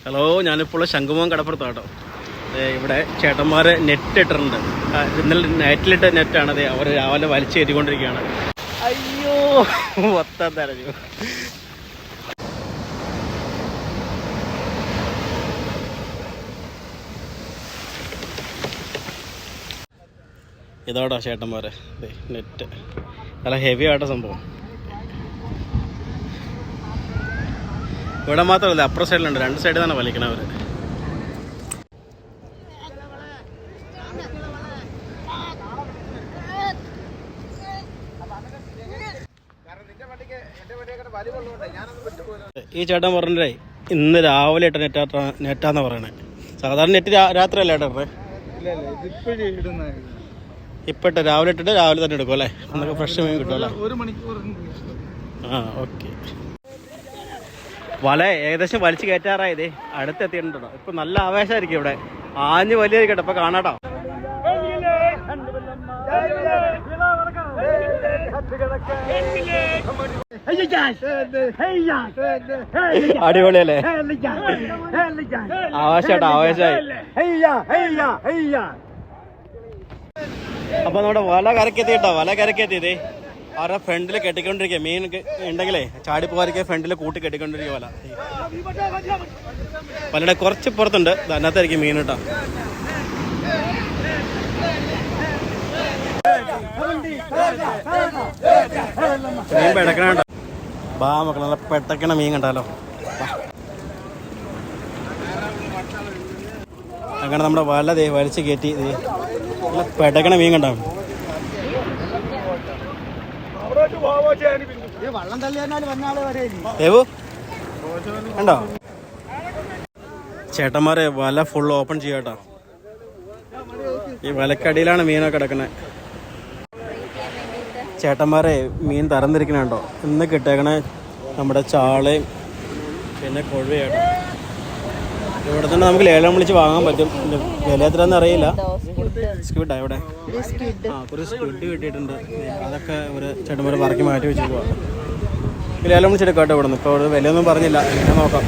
Hello, ഞാനിപ്പോൾ ശംഖുമോൻ കടപ്പുറത്താട്ടോ. ഇവിടെ ചേട്ടന്മാർ നെറ്റ് ഇട്ടിട്ടുണ്ട്. ഇന്നലെ നൈറ്റിലിട്ട നെറ്റാണ്. അതെ, അവർ രാവിലെ വലിച്ചു കയറ്റിക്കൊണ്ടിരിക്കുകയാണ്. അയ്യോ, മൊത്തം തരഞ്ഞു. ഇതോടാ ചേട്ടന്മാരെ നെറ്റ് നല്ല ഹെവി ആയിട്ട സംഭവം. ഇവിടെ മാത്രമല്ല, അപ്പുറ സൈഡിലുണ്ട്. രണ്ട് സൈഡിൽ തന്നെ വലിക്കണം അവർ. ഈ ചേട്ടൻ പറഞ്ഞേ ഇന്ന് രാവിലെ ഇട്ട നെറ്റാന്ന് പറയണേ. സാധാരണ നെറ്റ് രാത്രി അല്ലേ ഇട്ടേ? ഇപ്പൊ ഇട്ട് രാവിലെ ഇട്ടിട്ട് രാവിലെ തന്നെ എടുക്കും അല്ലേ? എന്നൊക്കെ ഫ്രഷ് മീൻ കിട്ടും അല്ലേ? ആ, ഓക്കെ. വല ഏകദേശം വലിച്ചു കയറ്റാറായതേ, അടുത്തെത്തിയിട്ടുണ്ടോ. ഇപ്പൊ നല്ല ആവേശമായിരിക്കും ഇവിടെ. ആഞ്ഞ് വലിയായിരിക്കട്ടെ, ഇപ്പൊ കാണാട്ടോ. അടിപൊളിയല്ലേ? ആവേശാട്ടോ, ആവേശമായി. അപ്പൊ നമ്മുടെ വല കരക്കെത്തിട്ടോ. വല കരക്കെത്തിയതേ അവരുടെ ഫ്രണ്ടിൽ കെട്ടിക്കൊണ്ടിരിക്കുക. മീൻ ഉണ്ടെങ്കിലേ ചാടിപ്പോകാതിരിക്കുക, ഫ്രണ്ടിൽ കൂട്ടി കെട്ടിക്കൊണ്ടിരിക്കുക വല. വലയുടെ കുറച്ച് പുറത്തുണ്ട്, അതിനകത്തായിരിക്കും മീൻ കേട്ടോ. മീൻ പെടക്കണ ബാ മക്കളെ, നല്ല പെട്ടക്കണ മീൻ കണ്ടാലോ. അങ്ങനെ നമ്മുടെ വല വലിച്ച് കയറ്റി നല്ല പെടക്കണ മീൻ കണ്ടോ. കണ്ടോ ചേട്ടന്മാരെ, വല ഫുൾ ഓപ്പൺ ചെയ്യാട്ടോ. ഈ വലക്കടിയിലാണ് മീനൊക്കെ കിടക്കണേ. ചേട്ടന്മാരെ മീൻ തരംതിരിക്കണുണ്ടോ. ഇന്ന് കിട്ടേക്കണേ നമ്മുടെ ചാളയും പിന്നെ കൊഴുവയാട്ടോ. ഇവിടെ തന്നെ നമുക്ക് ലേലം വിളിച്ച് വാങ്ങാൻ പറ്റും. വില എത്രയാണെന്ന് അറിയില്ല. സ്ക്വിഡാ ഇവിടെ. കുറച്ച് സ്ക്വിഡ് കിട്ടിയിട്ടുണ്ട്. അതൊക്കെ ഒരു ചേട്ടന്മാർ പറക്കി മാറ്റി വെച്ചിട്ട് പോവാം. ലേലം വിളിച്ചെടുക്കാട്ടോ ഇവിടെ നിന്ന്. ഇപ്പോൾ വിലയൊന്നും പറഞ്ഞില്ല, എങ്ങനെ നോക്കാം.